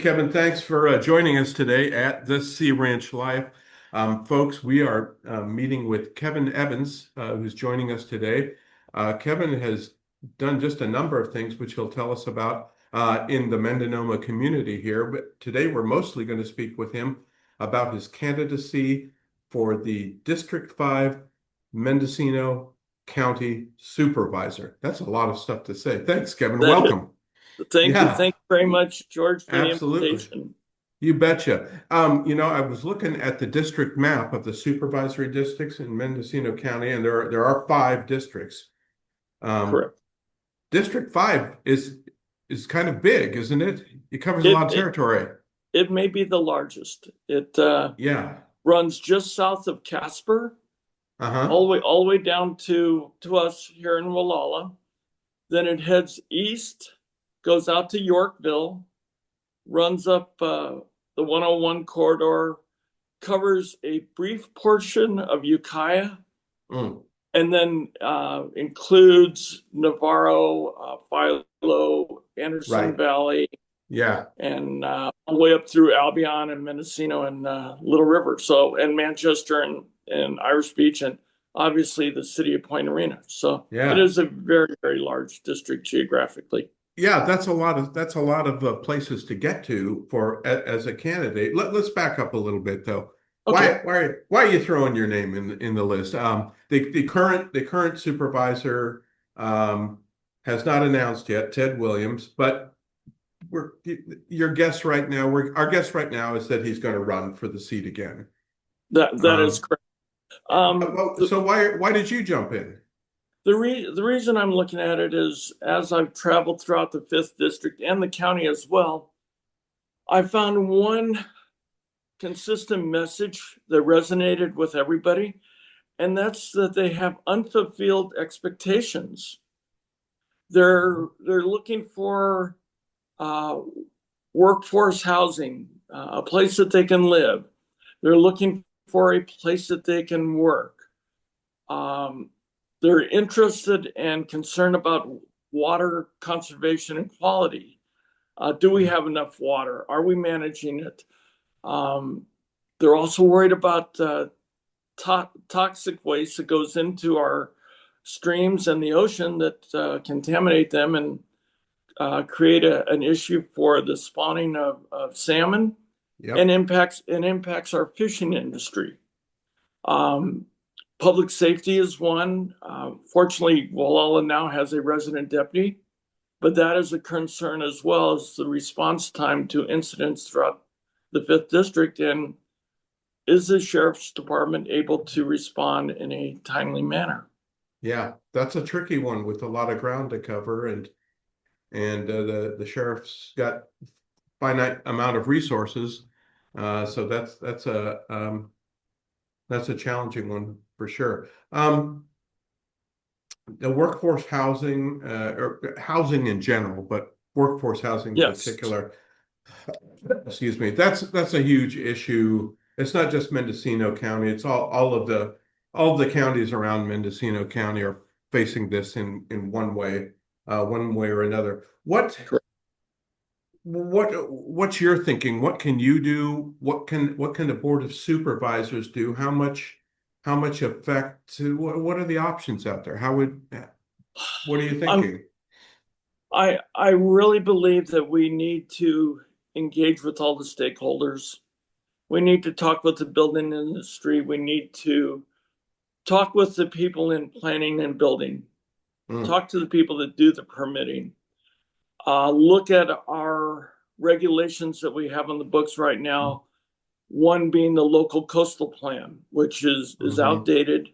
Kevin, thanks for joining us today at the Sea Ranch Live. Folks, we are meeting with Kevin Evans, who's joining us today. Kevin has done just a number of things, which he'll tell us about in the Mendocino community here. But today we're mostly going to speak with him about his candidacy for the District 5 Mendocino County Supervisor. That's a lot of stuff to say. Thanks, Kevin. Welcome. Thank you. Yeah. Thank you very much, George, for the Absolutely. invitation. You betcha. I was looking at the district map of the supervisory districts in Mendocino County, and there are five districts. Um, Correct. District 5 is kind of big, isn't it? It covers a It lot of it territory. it may be the largest. It Yeah. runs just south of Casper, Uh-huh. all the way down to us here in Wallala. Then it heads east, goes out to Yorkville, runs up the 101 corridor, covers a brief portion of Ukiah, Mm. and then includes Navarro, Philo, Anderson Right. Valley, Yeah. and all the way up through Albion and Mendocino and Little River. So, and Manchester and Irish Beach, and obviously the city of Point Arena. So it Yeah. is a very, very large district geographically. Yeah, that's a lot of places to get to as a candidate. Let's back up a little bit though. Okay. Why are you throwing your name in the list? The current supervisor has not announced yet, Ted Williams, but we're your guess right now. Our guess right now is that he's going to run for the seat again. That is Um, correct. Um, well, the, so why did you jump in? the reason I'm looking at it is as I've traveled throughout the fifth district and the county as well, I found one consistent message that resonated with everybody, and that's that they have unfulfilled expectations. They're looking for uh, workforce housing, a place that they can live. They're looking for a place that they can work. Um, they're interested and concerned about water conservation and quality. Do we have enough water? Are we managing it? Um, they're also worried about toxic waste that goes into our streams and the ocean that contaminate them and create an issue for the spawning of salmon and Yep. impacts our fishing industry. Um, Public safety is one. Fortunately, Wallala now has a resident deputy, but that is a concern as well as the response time to incidents throughout the fifth district. And is the sheriff's department able to respond in a timely manner? Yeah, that's a tricky one with a lot of ground to cover, and the sheriff's got finite amount of resources, so that's a challenging one for sure. The workforce housing, or housing in general, but workforce housing in Yes. particular, excuse me, that's a huge issue. It's not just Mendocino County, it's all of the counties around Mendocino County are facing this in one way or another. What's your thinking? What can you do? What can the Board of Supervisors do? How much effect what are the options out there? What are you I'm, thinking? I really believe that we need to engage with all the stakeholders. We need to talk with the building industry. We need to talk with the people in planning and building. Mm, Talk to the people that do the permitting. Look at our regulations that we have on the books right now. One being the local coastal plan, which is hmm. outdated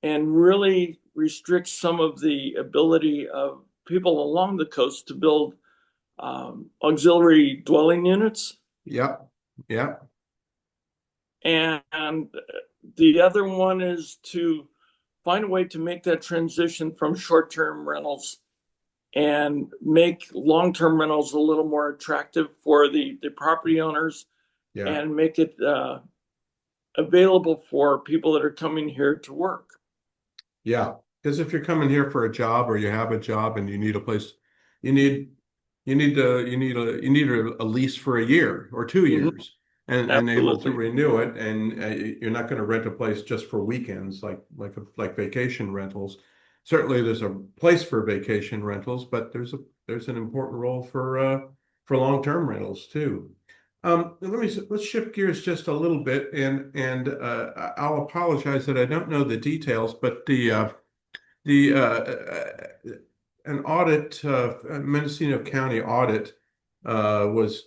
and really restricts some of the ability of people along the coast to build auxiliary dwelling units. Yep. Yep. And the other one is to find a way to make that transition from short-term rentals and make long-term rentals a little more attractive for the property owners Yeah. and make it available for people that are coming here to work. Yeah. Because if you're coming here for a job or you have a job and you need a place, you need you need a lease for a year or 2 years and able to Absolutely. renew it, and you're not going to rent a place just for weekends like vacation rentals. Certainly there's a place for vacation rentals, but there's an important role for long-term rentals too. Let's shift gears just a little bit, and I'll apologize that I don't know the details, but the an audit, a Mendocino County audit, was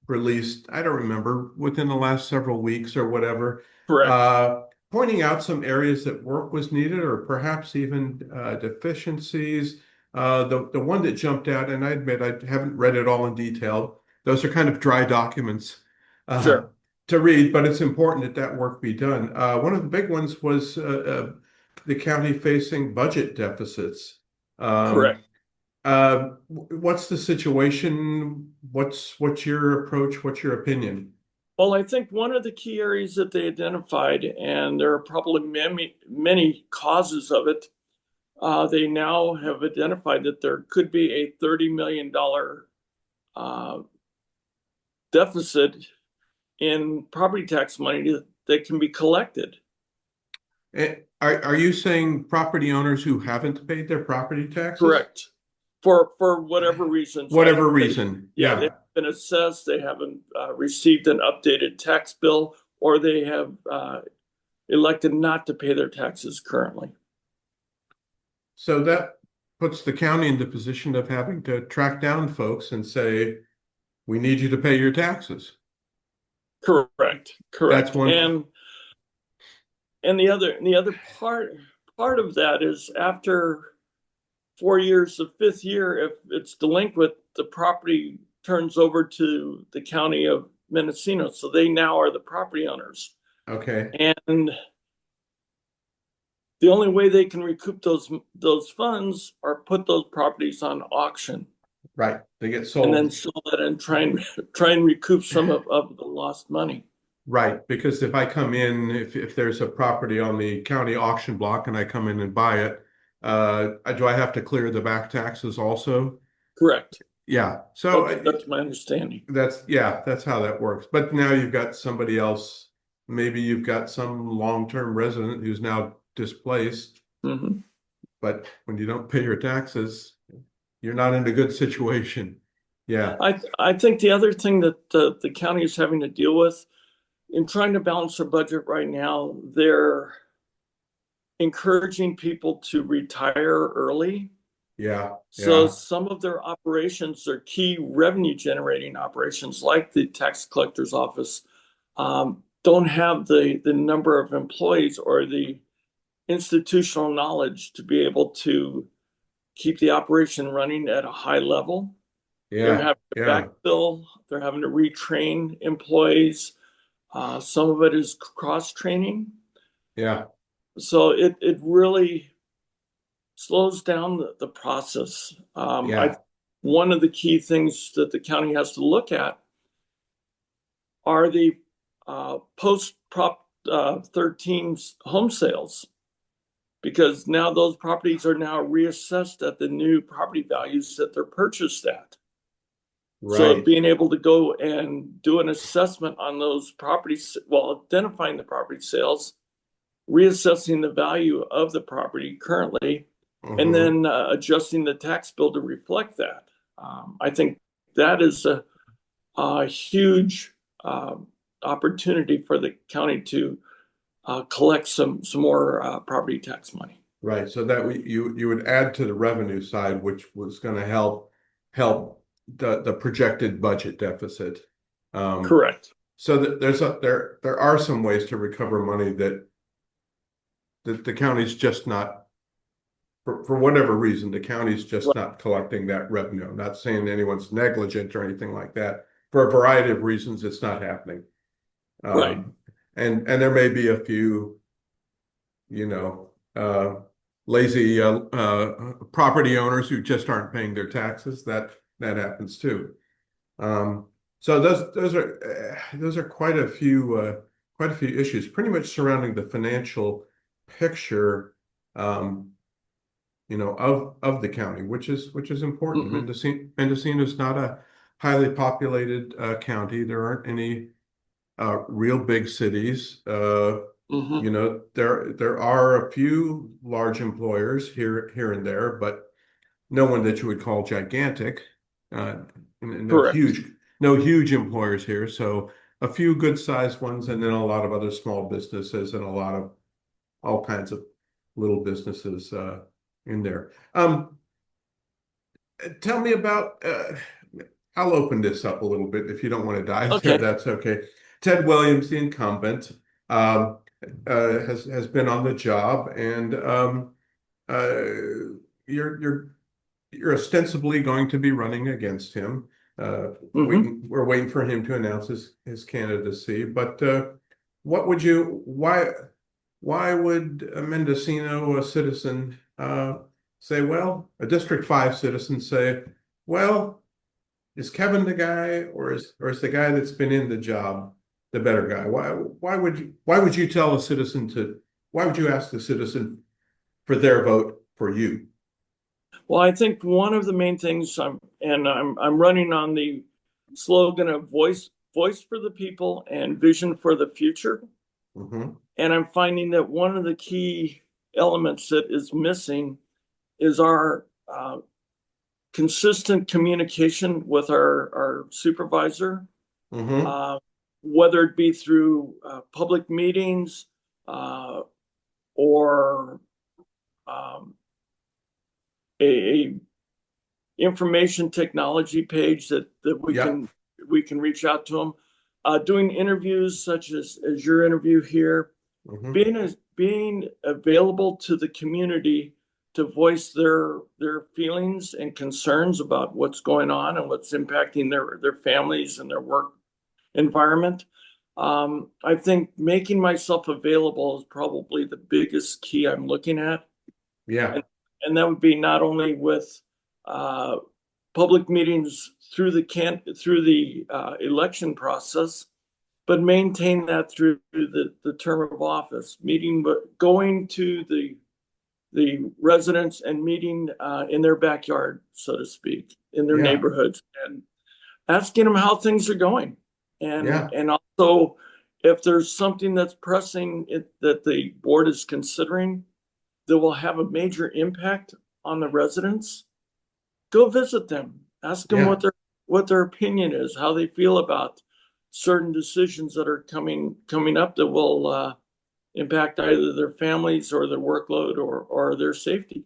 released. I don't remember, within the last several weeks or whatever, Correct. uh, pointing out some areas that work was needed, or perhaps even deficiencies. The one that jumped out, and I admit I haven't read it all in detail. Those are kind of dry documents uh, Sure. to read, but it's important that that work be done. One of the big ones was the county facing budget deficits. Um, Correct. what's the situation? What's your approach? What's your opinion? Well, I think one of the key areas that they identified, and there are probably many causes of it, they now have identified that there could be a $30 million uh, deficit in property tax money that can be collected. Are you saying property owners who haven't paid their property taxes? Correct. For whatever reasons, Whatever either reason, yeah, they've yeah. been assessed, they haven't received an updated tax bill, or they have elected not to pay their taxes currently. So that puts the county in the position of having to track down folks and say, we need you to pay your taxes. Correct. That's Correct. one. And the other part of that is after 4 years, the fifth year, if it's delinquent, the property turns over to the county of Mendocino. So they now are the property owners. Okay, And the only way they can recoup those funds are put those properties on auction right. They get and then sold. sell it and try and recoup some of the lost money. Right, because if I come in, if there's a property on the county auction block and I come in and buy it, do I have to clear the back taxes also? Correct. Yeah. So That's my understanding. that's how that works. But now you've got somebody else. Maybe you've got some long-term resident who's now displaced, Hmm. but when you don't pay your taxes, you're not in a good situation. Yeah. I think the other thing that the county is having to deal with in trying to balance their budget right now, they're encouraging people to retire early. Yeah. So Yeah. some of their operations, their key revenue generating operations, like the tax collector's office, don't have the number of employees or the institutional knowledge to be able to keep the operation running at a high level. They're Yeah. having to Yeah. backfill, they're having to retrain employees. Some of it is cross training. Yeah. So it really slows down the process. Yeah. One of the key things that the county has to look at are the post Prop 13 home sales, because now those properties are now reassessed at the new property values that they're purchased at. So Right. being able to go and do an assessment on those properties, well, identifying the property sales, reassessing the value of the property currently, and Hmm. then adjusting the tax bill to reflect that. I think that is a huge opportunity for the county to collect some more property tax money. Right. So that you would add to the revenue side, which was going to help the projected budget deficit. Um, Correct. so that there are some ways to recover money that the county's just not, for whatever reason, the county's just Right. not collecting that revenue. I'm not saying anyone's negligent or anything like that. For a variety of reasons, it's not happening. Right. Um, and there may be a few, you know, lazy property owners who just aren't paying their taxes. That happens too. So those are quite a few issues, pretty much surrounding the financial picture. Um, of the county, which is important. Hmm. Mendocino is not a highly populated county. There aren't any real big cities. Hmm. There are a few large employers here and there, but no one that you would call gigantic. Uh, and Correct. no huge employers here. So a few good-sized ones, and then a lot of other small businesses, and a lot of all kinds of little businesses in there. Tell me about. I'll open this up a little bit. If you don't want to dive there, Okay. that's okay. Ted Williams, the incumbent, um, has been on the job, and uh, you're ostensibly going to be running against him. Hmm. We're waiting for him to announce his candidacy. But what would you? Why would a Mendocino citizen say? Well, a District 5 citizen say, well, is Kevin the guy, or is the guy that's been in the job the better guy? Why would you tell a citizen to? Why would you ask the citizen for their vote for you? Well, I think one of the main things I'm running on the slogan of voice for the people and vision for the future. Hmm. And I'm finding that one of the key elements that is missing is our consistent communication with our supervisor, Hmm. uh, whether it be through public meetings uh, or um, a information technology page that Yep. we can reach out to them. Doing interviews such as your interview here, Hmm. being available to the community to voice their feelings and concerns about what's going on and what's impacting their families and their work environment. I think making myself available is probably the biggest key I'm looking at, Yeah. and and that would be not only with uh, public meetings through the election process, but maintain that through the term of office, going to the residents and meeting in their backyard, so to speak, in their Yeah. neighborhoods, and asking them how things are going, Yeah. and also if there's something that's pressing that the board is considering that will have a major impact on the residents, go visit them, ask them Yeah. what their opinion is, how they feel about certain decisions that are coming up that will impact either their families or their workload or their safety.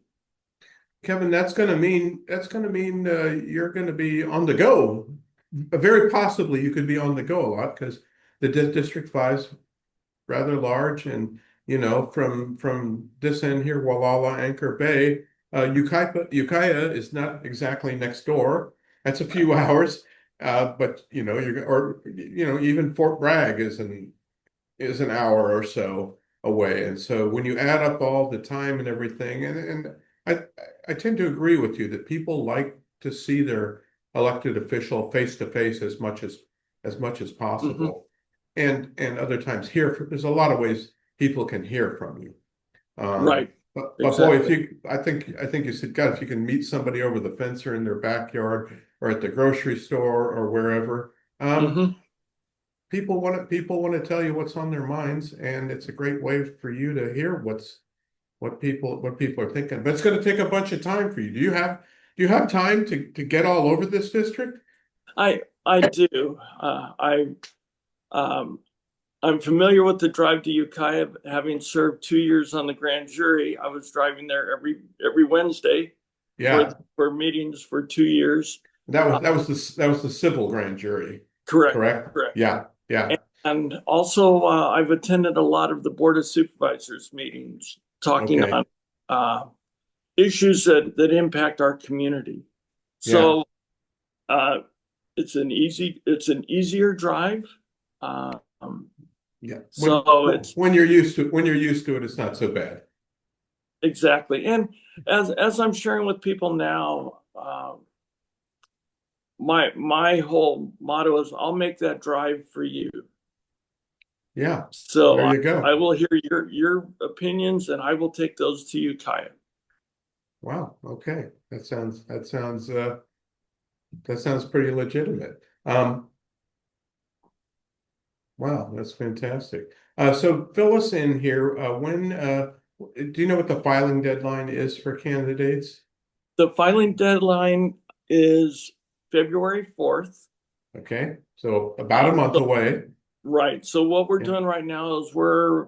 Kevin, that's going to mean you're going to be on the go. Very possibly you could be on the go a lot because the District 5's rather large, and from this end here, Walala, Anchor Bay, Ukiah is not exactly next door. That's a few hours, but even Fort Bragg is an hour or so away. And so when you add up all the time and everything, and I I tend to agree with you that people like to see their elected official face to face as much as Hmm. possible. And other times there's a lot of ways people can hear from you. Right. But boy, if Exactly. you I think you said, God, if you can meet somebody over the fence or in their backyard or at the grocery store or wherever, Hmm. people want to tell you what's on their minds, and it's a great way for you to hear what people are thinking. But it's going to take a bunch of time for you. Do you have time to get all over this district? I do. Um, I'm familiar with the drive to Ukiah, having served 2 years on the grand jury. I was driving there every Wednesday Yeah, for meetings for 2 years. that Uh, was that was the civil grand jury, Correct, correct? correct. Yeah, yeah, And also, I've attended a lot of the Board of Supervisors meetings talking on okay, uh, issues that impact our community. yeah, So uh, it's an easier drive. Um, yeah. When so it's when you're used to it, it's not so bad. exactly. And as I'm sharing with people now, my whole motto is I'll make that drive for you. Yeah, So there you I go. will hear your opinions and I will take those to you, Kaya. Wow. Okay. That sounds pretty legitimate. Wow, that's fantastic. So fill us in here. Do you know what the filing deadline is for candidates? The filing deadline is February 4th. Okay, so about a month So, away. right. So what we're Yeah. doing right now is we're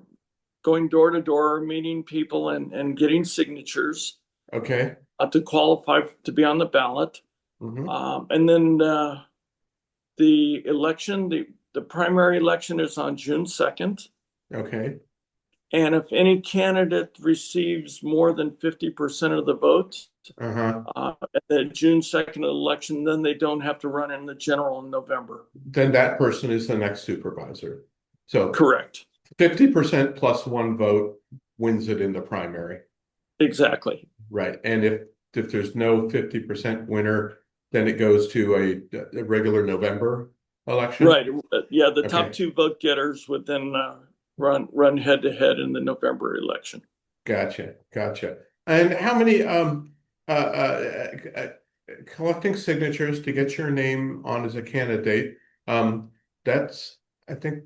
going door to door, meeting people and getting signatures Okay. to qualify to be on the ballot. Hmm. And then the election, the primary election is on June 2nd. Okay. And if any candidate receives more than 50% of the vote Uh-huh. at the June 2nd election, then they don't have to run in the general in November. Then that person is the next supervisor. So Correct. 50% plus one vote wins it in the primary. Exactly. Right. And if there's no 50% winner, then it goes to a regular November election. Right. Yeah, the top Okay. two vote getters would then run head to head in the November election. Gotcha. Gotcha. And how many uh, uh, uh, collecting signatures to get your name on as a candidate? That's I think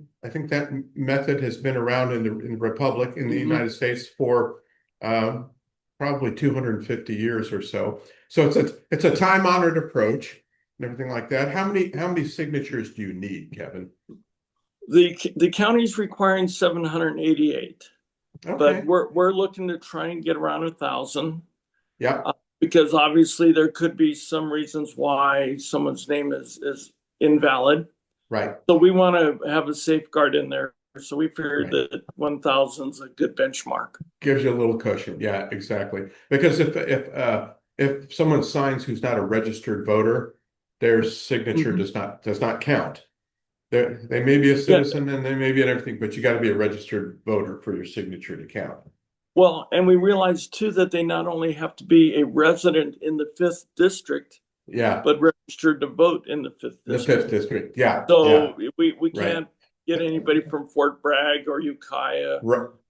that method has been around in the Republic in the Mhm. United States for um, probably 250 years or so. So it's a time-honored approach and everything like that. How many signatures do you need, Kevin? The county's requiring 788, but Okay. we're looking to try and get around 1,000 Yeah. because obviously there could be some reasons why someone's name is invalid. Right. So we want to have a safeguard in there. So we figured Right. that 1,000 is a good benchmark. Gives you a little cushion. Yeah, exactly. Because if someone signs who's not a registered voter, their signature Mhm. does not count. They may be a Yeah. citizen and they may be in everything, but you got to be a registered voter for your signature to count. Well, and we realized too that they not only have to be a resident in the fifth district, Yeah, but registered to vote in the fifth the fifth district. district. Yeah, yeah, So we right. can't get anybody from Fort Bragg or Ukiah.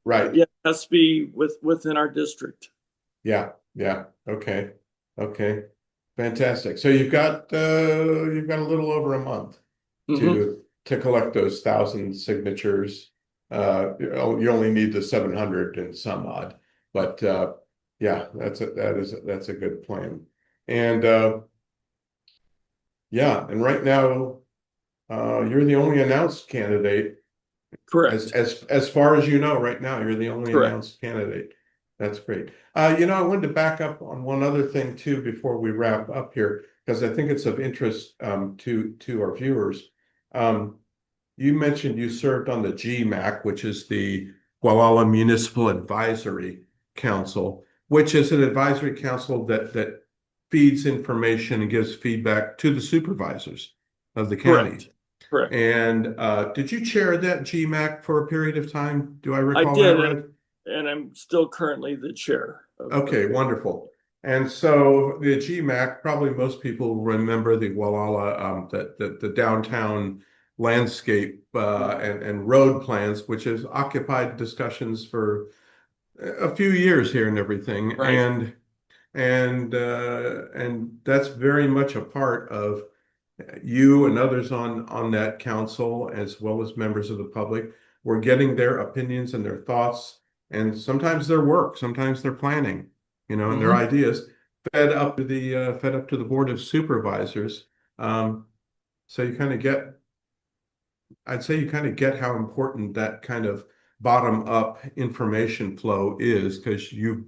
Right. Yeah, it has to be within our district. Yeah, yeah. Okay. Okay. Fantastic. So you've got a little over a month Hmm. to collect those 1,000 signatures. You only need the 700 and some odd, but yeah, that's a good plan. And yeah, and right now you're the only announced candidate Correct. as far as you know right now. You're the only Correct. announced candidate. That's great. I wanted to back up on one other thing too before we wrap up here because I think it's of interest to our viewers. Um, You mentioned you served on the GMAC, which is the Gualala Municipal Advisory Council, which is an advisory council that feeds information and gives feedback to the supervisors of the county. Correct. Correct. And did you chair that GMAC for a period of time? Do I I recall that did, right? and I'm still currently the chair of Okay, wonderful. And so the GMAC, probably most people remember the Gualala, the downtown landscape and road plans, which has occupied discussions for a few years here and everything. right. And that's very much a part of you and others on that council, as well as members of the public. We're getting their opinions and their thoughts, and sometimes their work, sometimes their planning, and their Hmm. ideas fed up to the Board of Supervisors. Um, so you kind of get, I'd say you kind of get how important that kind of bottom up information flow is because you've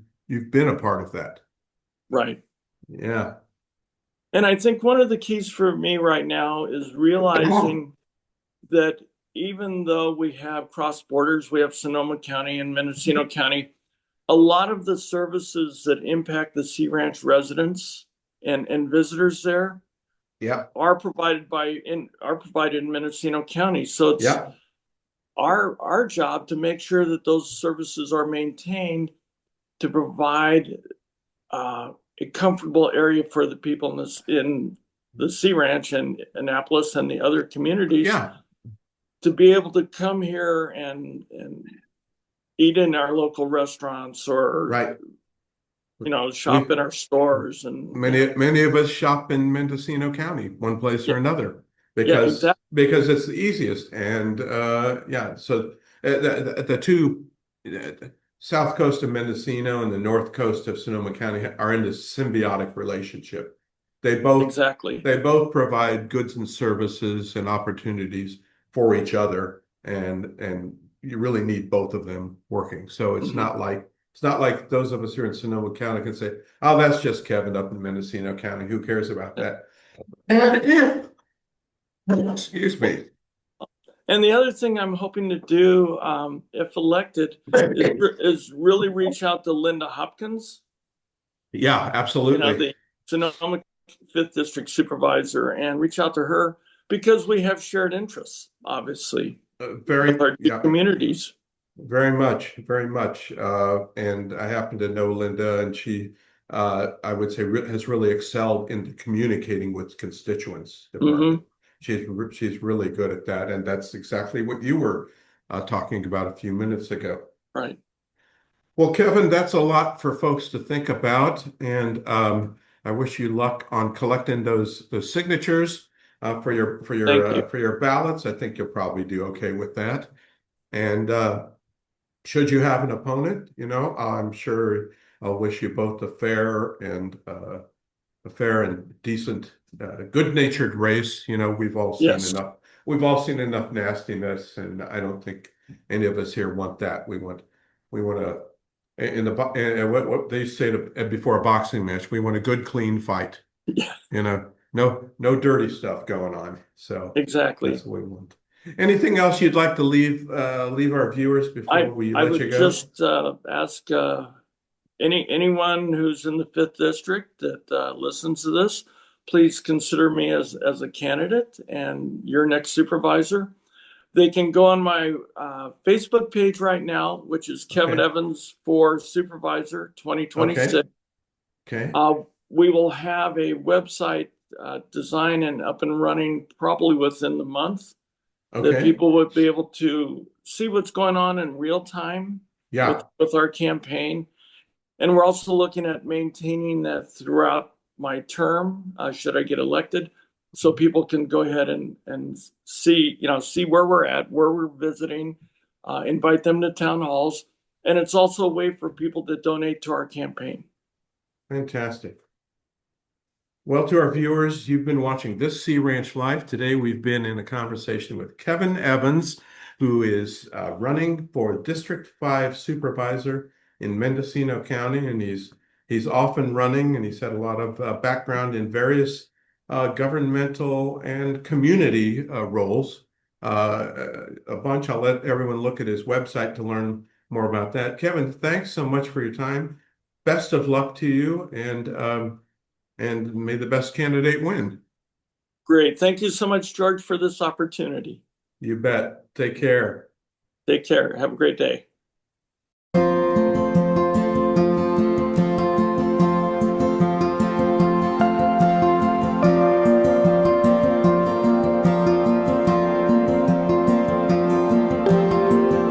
been a part of that. Right. Yeah. And I think one of the keys for me right now is realizing that even though we have cross borders, we have Sonoma County and Mendocino County, a lot of the services that impact the Sea Ranch residents and visitors there Yeah. are provided in Mendocino County. So it's Yeah. our job to make sure that those services are maintained to provide a comfortable area for the people in the Sea Ranch and Annapolis and the other communities Yeah. to be able to come here and eat in our local restaurants or Right. shop We in our stores and, many of us shop in Mendocino County, one place yeah, or another, yeah, exactly. because it's the easiest. And yeah, so the two south coast of Mendocino and the north coast of Sonoma County are in this symbiotic relationship. They both Exactly. they both provide goods and services and opportunities for each other, and you really need both of them working. So Mhm. it's not like those of us here in Sonoma County can say, "Oh, that's just Kevin up in Mendocino County. Who cares about Yeah. that?" Excuse me. And the other thing I'm hoping to do, if elected, is really reach out to Linda Hopkins, Yeah, absolutely. the Sonoma Fifth District Supervisor, and reach out to her because we have shared interests, obviously, with our two Yeah, communities. very much, very much. And I happen to know Linda, and I would say, has really excelled in communicating with constituents department. Hmm. She's really good at that, and that's exactly what you were talking about a few minutes ago. Right. Well, Kevin, that's a lot for folks to think about, and I wish you luck on collecting those signatures Thank you. for your ballots. I think you'll probably do okay with that. And should you have an opponent, I'm sure I'll wish you both a fair and decent, good-natured race. Yes. We've all seen enough nastiness, and I don't think any of us here want that. We want to, in the, what they say before a boxing match, we want a good, clean fight. Yeah, No dirty stuff going on. So exactly. that's what we want. Anything else you'd like to leave our viewers before we I let you would go? just ask anyone who's in the fifth district that listens to this, please consider me as a candidate and your next supervisor. They can go on my Facebook page right now, which is Kevin Okay. Evans for Supervisor Okay. 2026. Okay. We will have a website design and up and running probably within the month that Okay. people would be able to see what's going on in real time Yeah. with our campaign. And we're also looking at maintaining that throughout my term, should I get elected, so people can go ahead and see where we're at, where we're visiting, invite them to town halls. And it's also a way for people to donate to our campaign. Fantastic. Well, to our viewers, you've been watching This Sea Ranch Life. Today, we've been in a conversation with Kevin Evans, who is running for District 5 Supervisor in Mendocino County, and he's often running, and he's had a lot of background in various governmental and community roles. A bunch. I'll let everyone look at his website to learn more about that. Kevin, thanks so much for your time. Best of luck to you, and may the best candidate win. Great. Thank you so much, George, for this opportunity. You bet. Take care. Take care. Have a great day.